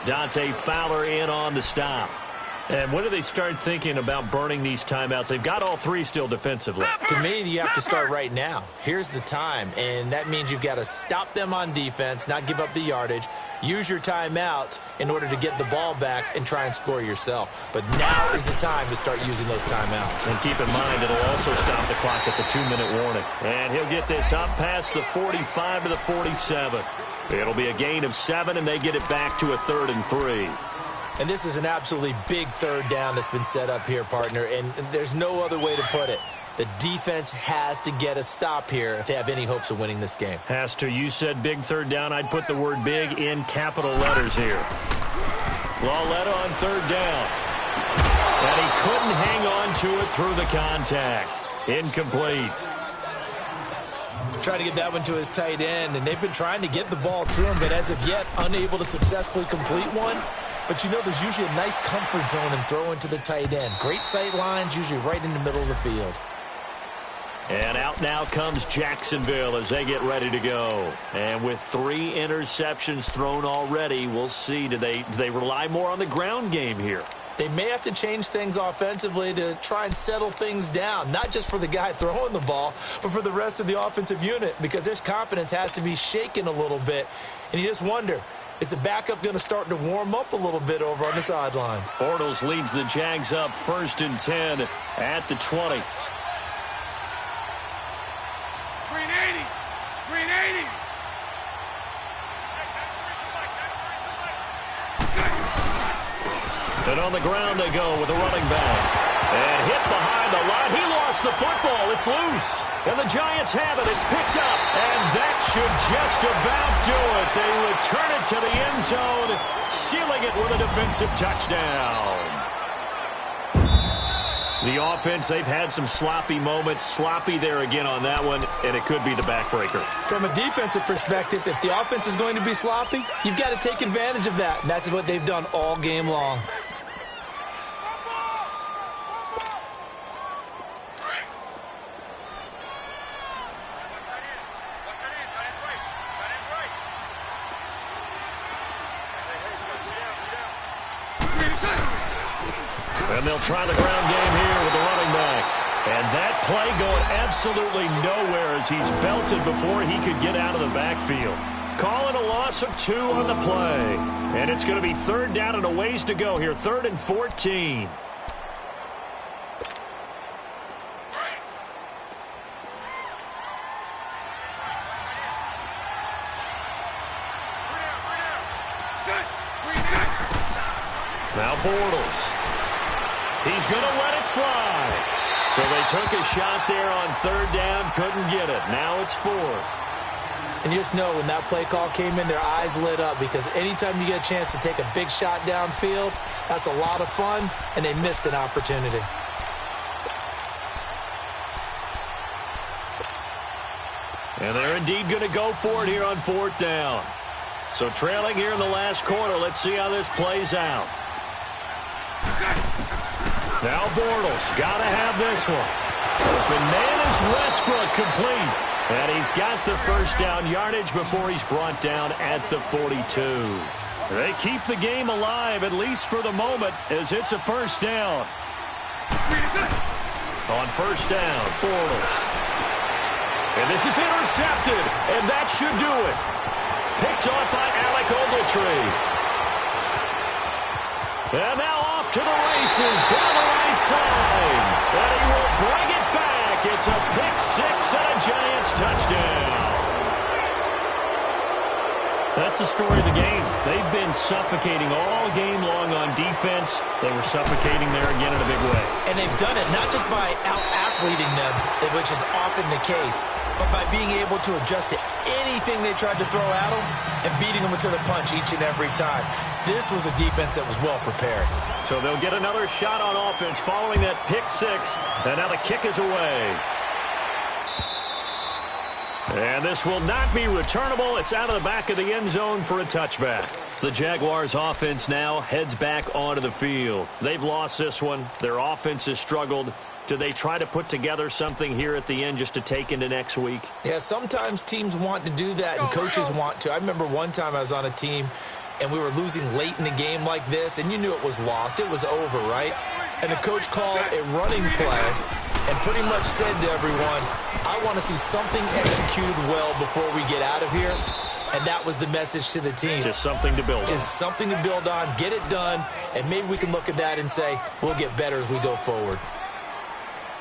Dante Fowler in on the stop. And when do they start thinking about burning these timeouts? They've got all three still defensively. To me, you have to start right now. Here's the time, and that means you've got to stop them on defense, not give up the yardage, use your timeouts in order to get the ball back and try and score yourself. But now is the time to start using those timeouts. And keep in mind, it'll also stop the clock at the 2-minute warning. And he'll get this up past the 45 to the 47. It'll be a gain of 7, and they get it back to a 3rd and 3. And this is an absolutely big third down that's been set up here, partner, and there's no other way to put it. The defense has to get a stop here if they have any hopes of winning this game. Has to. You said big third down. I'd put the word big in capital letters here. Lauletta on third down. And he couldn't hang on to it through the contact. Incomplete. Trying to get that one to his tight end, and they've been trying to get the ball to him, but as of yet, unable to successfully complete one. But you know there's usually a nice comfort zone in throwing to the tight end. Great sight lines, usually right in the middle of the field. And out now comes Jacksonville as they get ready to go. And with 3 interceptions thrown already, we'll see. Do they rely more on the ground game here? They may have to change things offensively to try and settle things down, not just for the guy throwing the ball, but for the rest of the offensive unit, because their confidence has to be shaken a little bit. And you just wonder, is the backup going to start to warm up a little bit over on the sideline? Bortles leads the Jags up 1st and 10 at the 20. Green 80. Green 80. And on the ground they go with a running back. And hit behind the line. He lost the football. It's loose. And the Giants have it. It's picked up. And that should just about do it. They return it to the end zone, sealing it with a defensive touchdown. The offense, they've had some sloppy moments. Sloppy there again on that one, and it could be the backbreaker. From a defensive perspective, if the offense is going to be sloppy, you've got to take advantage of that. And that's what they've done all game long. And they'll try the ground game here with the running back. And that play going absolutely nowhere as he's belted before he could get out of the backfield. Calling a loss of 2 on the play. And it's going to be 3rd down and a ways to go here. 3rd and 14. Now Bortles. He's going to let it fly. So they took a shot there on 3rd down, couldn't get it. Now it's 4th. And you just know when that play call came in, their eyes lit up, because anytime you get a chance to take a big shot downfield, that's a lot of fun, and they missed an opportunity. And they're indeed going to go for it here on 4th down. So trailing here in the last quarter. Let's see how this plays out. Now Bortles got to have this one. Open man is Westbrook, complete. And he's got the first down yardage before he's brought down at the 42. They keep the game alive, at least for the moment, as it's a first down. On first down, Bortles. And this is intercepted, and that should do it. Picked off by Alec Ogletree. And now off to the races down the right side. And he will bring it back. It's a pick six and a Giants touchdown. That's the story of the game. They've been suffocating all game long on defense. They were suffocating there again in a big way. And they've done it not just by out-athleting them, which is often the case, but by being able to adjust to anything they tried to throw at them and beating them to the punch each and every time. This was a defense that was well prepared. So they'll get another shot on offense following that pick six. And now the kick is away. And this will not be returnable. It's out of the back of the end zone for a touchback. The Jaguars offense now heads back onto the field. They've lost this one. Their offense has struggled. Do they try to put together something here at the end just to take into next week? Yeah, sometimes teams want to do that and coaches want to. I remember one time I was on a team and we were losing late in the game like this, and you knew it was lost. It was over, right? And the coach called a running play and pretty much said to everyone, I want to see something executed well before we get out of here. And that was the message to the team. Just something to build on. Just something to build on, get it done, and maybe we can look at that and say, we'll get better as we go forward.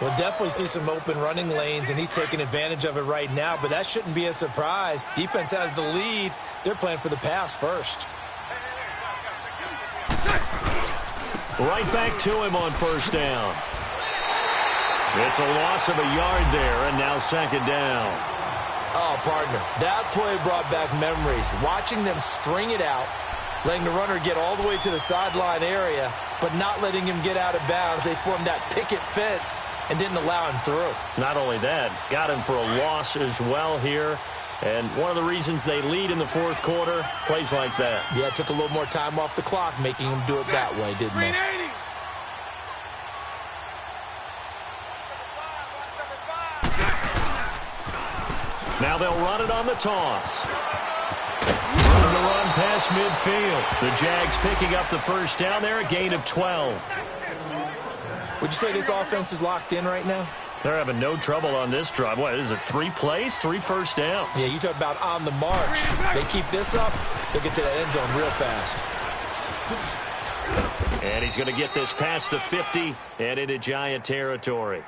We'll definitely see some open running lanes, and he's taking advantage of it right now, but that shouldn't be a surprise. Defense has the lead. They're playing for the pass first. Right back to him on first down. It's a loss of a yard there, and now second down. Oh, partner, that play brought back memories. Watching them string it out, letting the runner get all the way to the sideline area, but not letting him get out of bounds. They formed that picket fence and didn't allow him through. Not only that, got him for a loss as well here. And one of the reasons they lead in the fourth quarter, plays like that. Yeah, it took a little more time off the clock, making him do it that way, didn't it? Now they'll run it on the toss. Running the run past midfield. The Jags picking up the first down there, a gain of 12. Would you say this offense is locked in right now? They're having no trouble on this drive. What, is it 3 plays, 3 first downs? Yeah, you talk about on the march. They keep this up, they'll get to that end zone real fast. And he's going to get this past the 50 and into Giant territory.